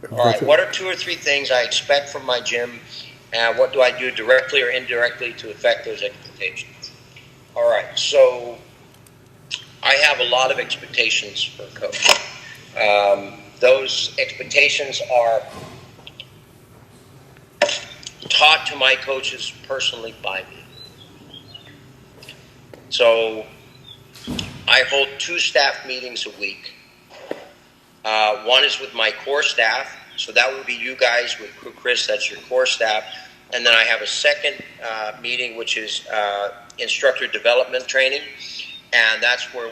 All right, what are 2 or 3 things I expect from my gym, and what do I do directly or indirectly to affect those expectations? All right, so I have a lot of expectations for a coach. Those expectations are taught to my coaches personally by me. So I hold 2 staff meetings a week. One is with my core staff, so that would be you guys with Kru Chris, that's your core staff. And then I have a second meeting, which is instructor development training, and that's where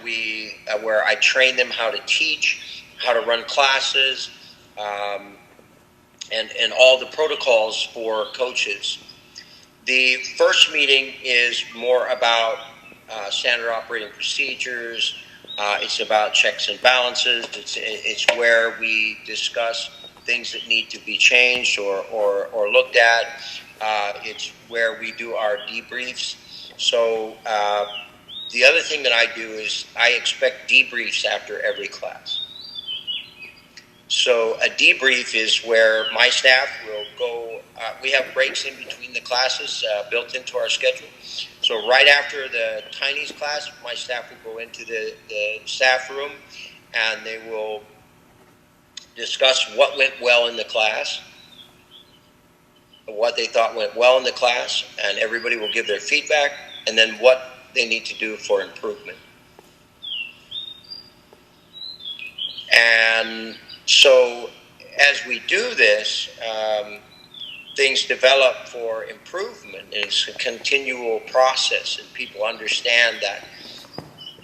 where I train them how to teach, how to run classes, and all the protocols for coaches. The first meeting is more about standard operating procedures. It's about checks and balances. It's where we discuss things that need to be changed or looked at. It's where we do our debriefs. So the other thing that I do is I expect debriefs after every class. So a debrief is where my staff will go, we have breaks in between the classes built into our schedule. So right after the Tiny's class, my staff will go into the staff room and they will discuss what went well in the class, what they thought went well in the class, and everybody will give their feedback, and then what they need to do for improvement. And so as we do this, things develop for improvement. It's a continual process, and people understand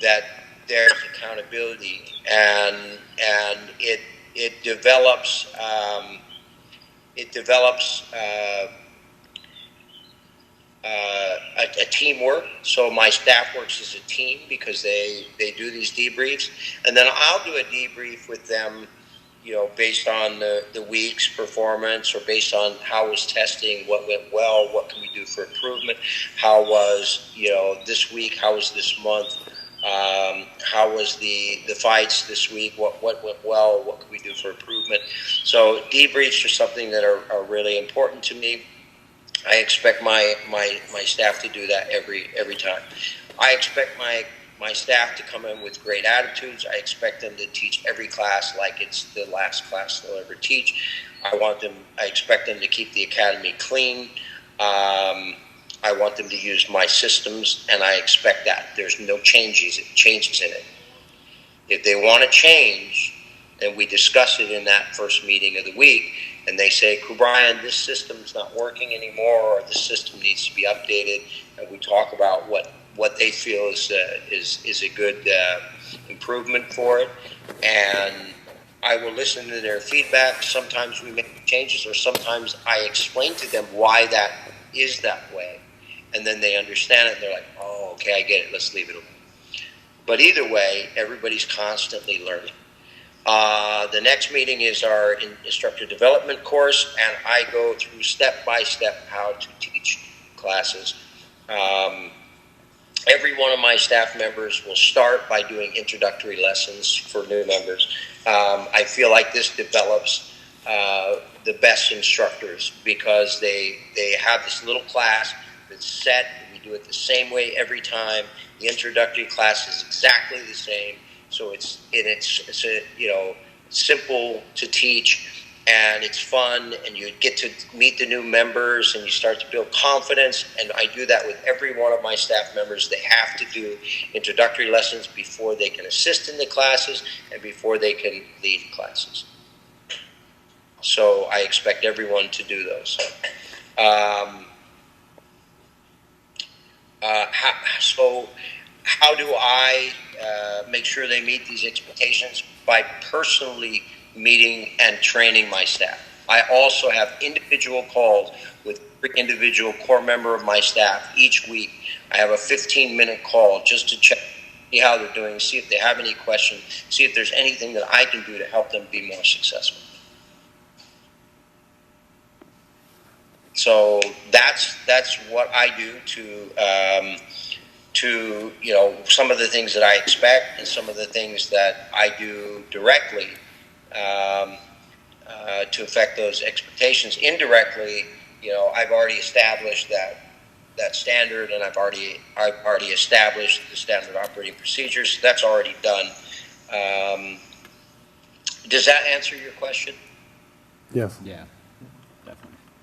that there's accountability, and it develops a teamwork. So my staff works as a team because they do these debriefs, and then I'll do a debrief with them, based on the week's performance, or based on how was testing, what went well, what can we do for improvement, how was, this week, how was this month, how was the fights this week, what went well, what can we do for improvement. So debriefs are something that are really important to me. I expect my staff to do that every time. I expect my staff to come in with great attitudes. I expect them to teach every class like it's the last class they'll ever teach. I expect them to keep the academy clean. I want them to use my systems, and I expect that. There's no changes in it. If they want to change, then we discuss it in that first meeting of the week, and they say, Bryan, this system's not working anymore, or this system needs to be updated, and we talk about what they feel is a good improvement for it, and I will listen to their feedback. Sometimes we make changes, or sometimes I explain to them why that is that way, and then they understand it. They're like, oh, okay, I get it. Let's leave it alone. But either way, everybody's constantly learning. The next meeting is our instructor development course, and I go through step by step how to teach classes. Every one of my staff members will start by doing introductory lessons for new members. I feel like this develops the best instructors, because they have this little class that's set. We do it the same way every time. The introductory class is exactly the same, so it's simple to teach, and it's fun, and you get to meet the new members, and you start to build confidence. And I do that with every one of my staff members. They have to do introductory lessons before they can assist in the classes and before they can lead classes. So I expect everyone to do those. So how do I make sure they meet these expectations? By personally meeting and training my staff. I also have individual calls with every individual core member of my staff each week. I have a 15-minute call just to check, see how they're doing, see if they have any questions, see if there's anything that I can do to help them be more successful. So that's what I do to some of the things that I expect, and some of the things that I do directly to affect those expectations. Indirectly, I've already established that standard, and I've already established the standard operating procedures. That's already done. Does that answer your question? Yes. Yeah.